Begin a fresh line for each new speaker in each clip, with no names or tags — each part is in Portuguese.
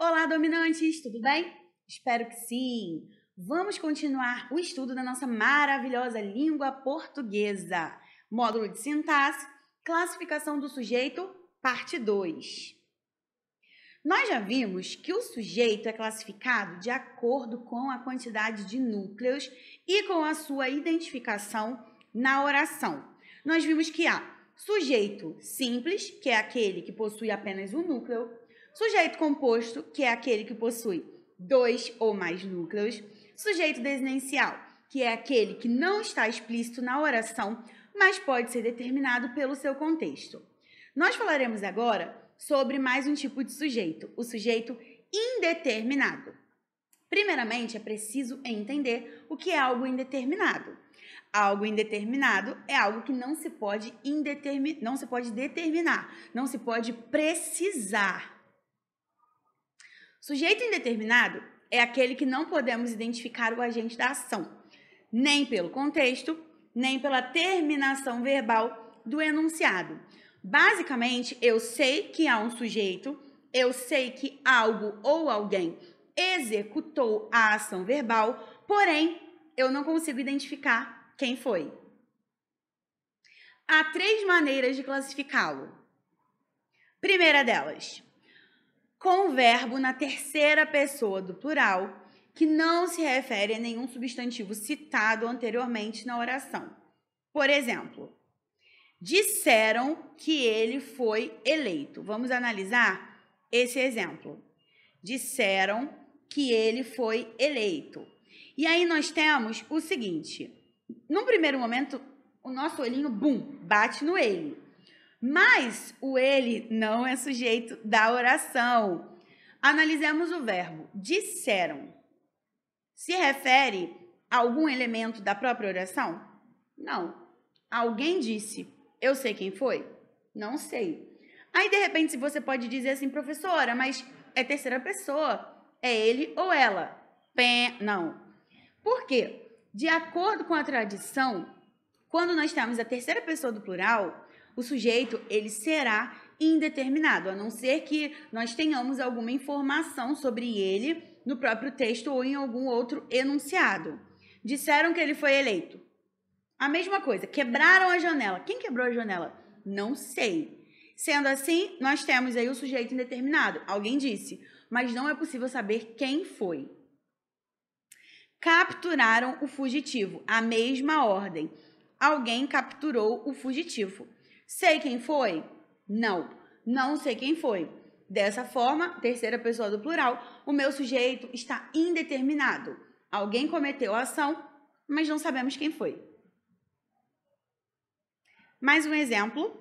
Olá, dominantes, tudo bem? Espero que sim! Vamos continuar o estudo da nossa maravilhosa língua portuguesa. Módulo de sintaxe, classificação do sujeito, parte 2. Nós já vimos que o sujeito é classificado de acordo com a quantidade de núcleos e com a sua identificação na oração. Nós vimos que há sujeito simples, que é aquele que possui apenas um núcleo, sujeito composto, que é aquele que possui 2 ou mais núcleos, sujeito desinicial, que é aquele que não está explícito na oração, mas pode ser determinado pelo seu contexto. Nós falaremos agora sobre mais um tipo de sujeito, o sujeito indeterminado. Primeiramente, é preciso entender o que é algo indeterminado. Algo indeterminado é algo que não se pode determinar, não se pode precisar. Sujeito indeterminado é aquele que não podemos identificar o agente da ação, nem pelo contexto, nem pela terminação verbal do enunciado. Basicamente, eu sei que há um sujeito, eu sei que algo ou alguém executou a ação verbal, porém, eu não consigo identificar quem foi. Há 3 maneiras de classificá-lo. Primeira delas, com o verbo na terceira pessoa do plural, que não se refere a nenhum substantivo citado anteriormente na oração. Por exemplo, disseram que ele foi eleito. Vamos analisar esse exemplo. Disseram que ele foi eleito. E aí nós temos o seguinte, num primeiro momento, o nosso olhinho, bate no ele. Mas o ele não é sujeito da oração. Analisemos o verbo disseram. Se refere a algum elemento da própria oração? Não. Alguém disse. Eu sei quem foi? Não sei. Aí, de repente, você pode dizer assim, professora, mas é terceira pessoa. É ele ou ela? Não. Por quê? De acordo com a tradição, quando nós temos a terceira pessoa do plural, o sujeito, ele será indeterminado, a não ser que nós tenhamos alguma informação sobre ele no próprio texto ou em algum outro enunciado. Disseram que ele foi eleito. A mesma coisa, quebraram a janela. Quem quebrou a janela? Não sei. Sendo assim, nós temos aí o sujeito indeterminado. Alguém disse, mas não é possível saber quem foi. Capturaram o fugitivo. A mesma ordem. Alguém capturou o fugitivo. Sei quem foi? Não, não sei quem foi. Dessa forma, terceira pessoa do plural, o meu sujeito está indeterminado. Alguém cometeu a ação, mas não sabemos quem foi. Mais um exemplo.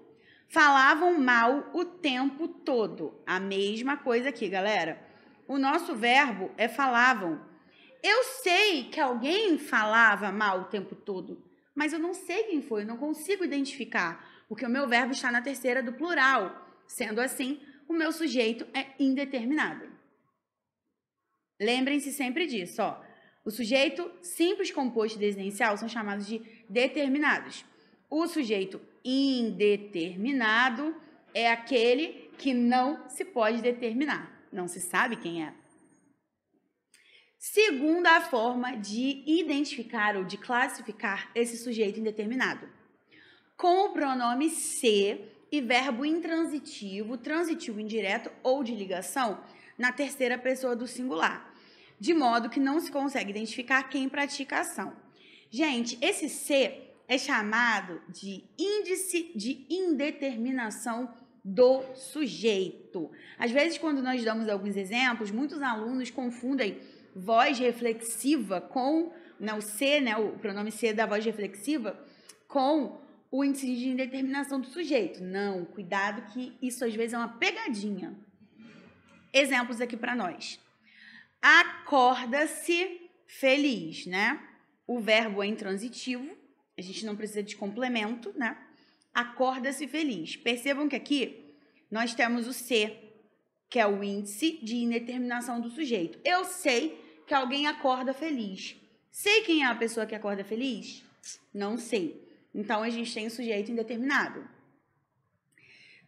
Falavam mal o tempo todo. A mesma coisa aqui, galera. O nosso verbo é falavam. Eu sei que alguém falava mal o tempo todo, mas eu não sei quem foi, eu não consigo identificar, porque o meu verbo está na terceira do plural. Sendo assim, o meu sujeito é indeterminado. Lembrem-se sempre disso, ó. O sujeito simples, composto e desinicial são chamados de determinados. O sujeito indeterminado é aquele que não se pode determinar, não se sabe quem é. Segunda forma de identificar ou de classificar esse sujeito indeterminado. Com o pronome se e verbo intransitivo, transitivo indireto ou de ligação na terceira pessoa do singular, de modo que não se consegue identificar quem pratica a ação. Gente, esse se é chamado de índice de indeterminação do sujeito. Às vezes, quando nós damos alguns exemplos, muitos alunos confundem voz reflexiva com, o se, o pronome se da voz reflexiva, com o índice de indeterminação do sujeito. Não, cuidado que isso às vezes é uma pegadinha. Exemplos aqui para nós. Acorda-se feliz, O verbo é intransitivo, a gente não precisa de complemento, Acorda-se feliz. Percebam que aqui nós temos o se, que é o índice de indeterminação do sujeito. Eu sei que alguém acorda feliz. Sei quem é a pessoa que acorda feliz? Não sei. Então, a gente tem o sujeito indeterminado.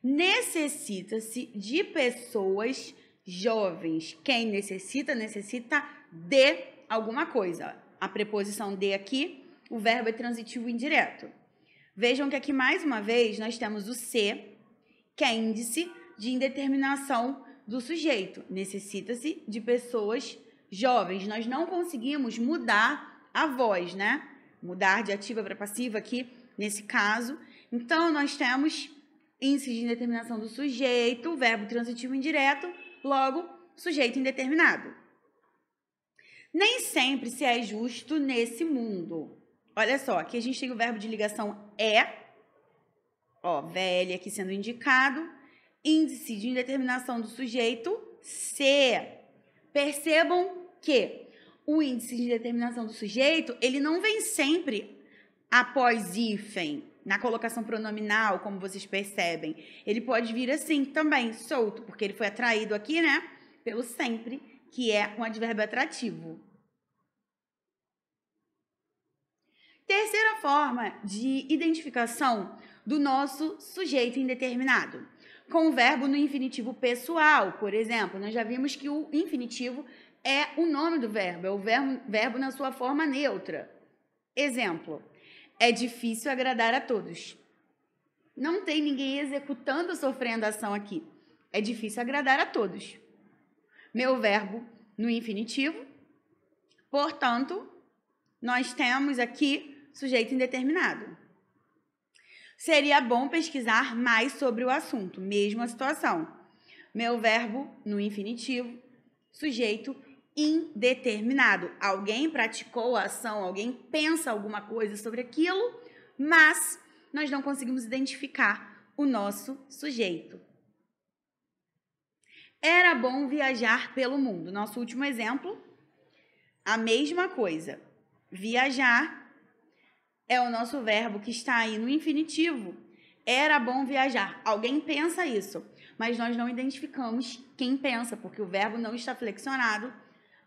Necessita-se de pessoas jovens. Quem necessita, necessita de alguma coisa. A preposição de aqui, o verbo é transitivo indireto. Vejam que aqui, mais uma vez, nós temos o se, que é índice de indeterminação do sujeito. Necessita-se de pessoas jovens. Nós não conseguimos mudar a voz, né? Mudar de ativa para passiva aqui, nesse caso. Então, nós temos índice de indeterminação do sujeito, verbo transitivo indireto, logo, sujeito indeterminado. Nem sempre se é justo nesse mundo. Olha só, aqui a gente tem o verbo de ligação é, ó, VL aqui sendo indicado, índice de indeterminação do sujeito, se. Percebam que o índice de indeterminação do sujeito, ele não vem sempre após hífen, na colocação pronominal, como vocês percebem. Ele pode vir assim também, solto, porque ele foi atraído aqui, né, pelo sempre, que é um advérbio atrativo. Terceira forma de identificação do nosso sujeito indeterminado, com o verbo no infinitivo pessoal. Por exemplo, nós já vimos que o infinitivo é o nome do verbo, é o verbo na sua forma neutra. Exemplo, é difícil agradar a todos. Não tem ninguém executando, sofrendo ação aqui. É difícil agradar a todos. Meu verbo no infinitivo, portanto, nós temos aqui sujeito indeterminado. Seria bom pesquisar mais sobre o assunto, mesma situação. Meu verbo no infinitivo, sujeito indeterminado. Alguém praticou a ação, alguém pensa alguma coisa sobre aquilo, mas nós não conseguimos identificar o nosso sujeito. Era bom viajar pelo mundo. Nosso último exemplo, a mesma coisa. Viajar é o nosso verbo que está aí no infinitivo. Era bom viajar. Alguém pensa isso, mas nós não identificamos quem pensa, porque o verbo não está flexionado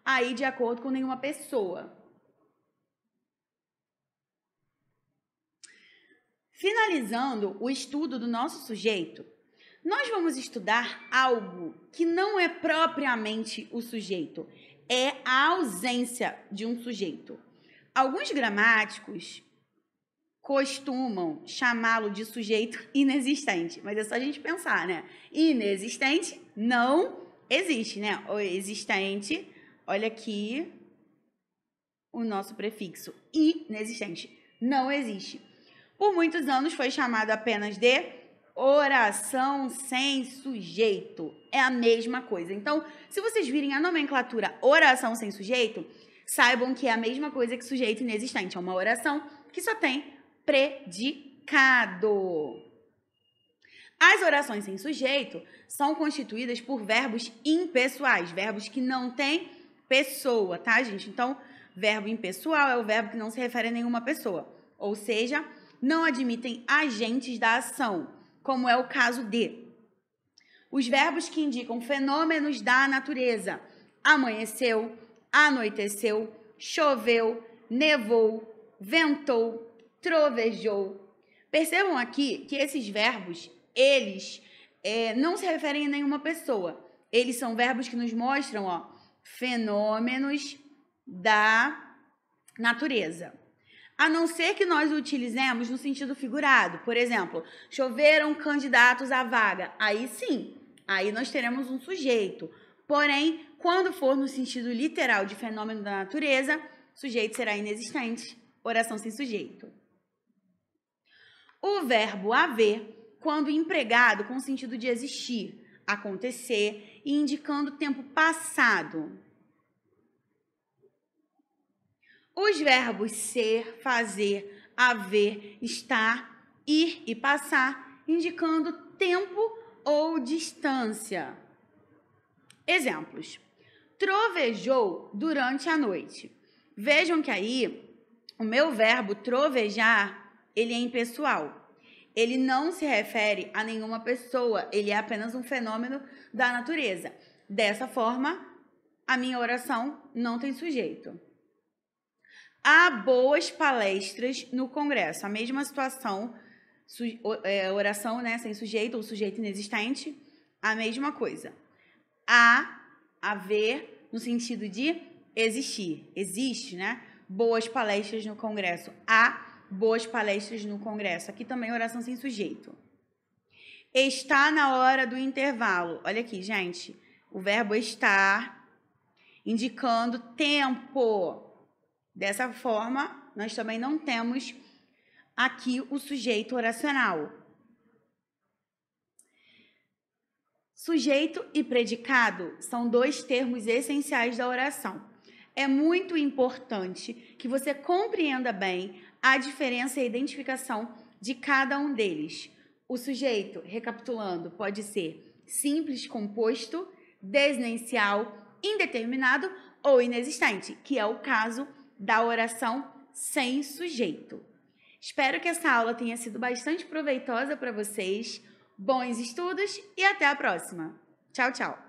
aí de acordo com nenhuma pessoa. Finalizando o estudo do nosso sujeito, nós vamos estudar algo que não é propriamente o sujeito, é a ausência de um sujeito. Alguns gramáticos costumam chamá-lo de sujeito inexistente, mas é só a gente pensar, né? Inexistente não existe, né? O existente, olha aqui o nosso prefixo, inexistente, não existe. Por muitos anos foi chamado apenas de oração sem sujeito. É a mesma coisa. Então, se vocês virem a nomenclatura oração sem sujeito, saibam que é a mesma coisa que sujeito inexistente. É uma oração que só tem predicado. As orações sem sujeito são constituídas por verbos impessoais, verbos que não têm pessoa, tá, gente? Então, verbo impessoal é o verbo que não se refere a nenhuma pessoa, ou seja, não admitem agentes da ação, como é o caso de os verbos que indicam fenômenos da natureza: amanheceu, anoiteceu, choveu, nevou, ventou, trovejou. Percebam aqui que esses verbos, eles não se referem a nenhuma pessoa. Eles são verbos que nos mostram, ó, fenômenos da natureza. A não ser que nós o utilizemos no sentido figurado. Por exemplo, choveram candidatos à vaga. Aí sim, aí nós teremos um sujeito. Porém, quando for no sentido literal de fenômeno da natureza, o sujeito será inexistente, oração sem sujeito. O verbo haver, quando empregado com o sentido de existir, acontecer e indicando tempo passado. Os verbos ser, fazer, haver, estar, ir e passar, indicando tempo ou distância. Exemplos. Trovejou durante a noite. Vejam que aí o meu verbo trovejar, ele é impessoal. Ele não se refere a nenhuma pessoa, ele é apenas um fenômeno da natureza. Dessa forma, a minha oração não tem sujeito. Há boas palestras no Congresso. A mesma situação, oração, né, sem sujeito ou sujeito inexistente, a mesma coisa. haver, no sentido de existir. Existe, né? Boas palestras no Congresso. Há boas palestras no Congresso. Aqui também oração sem sujeito. Está na hora do intervalo. Olha aqui, gente. O verbo estar indicando tempo. Dessa forma, nós também não temos aqui o sujeito oracional. Sujeito e predicado são dois termos essenciais da oração. É muito importante que você compreenda bem a diferença e a identificação de cada um deles. O sujeito, recapitulando, pode ser simples, composto, desinicial, indeterminado ou inexistente, que é o caso da oração sem sujeito. Espero que essa aula tenha sido bastante proveitosa para vocês. Bons estudos e até a próxima. Tchau, tchau.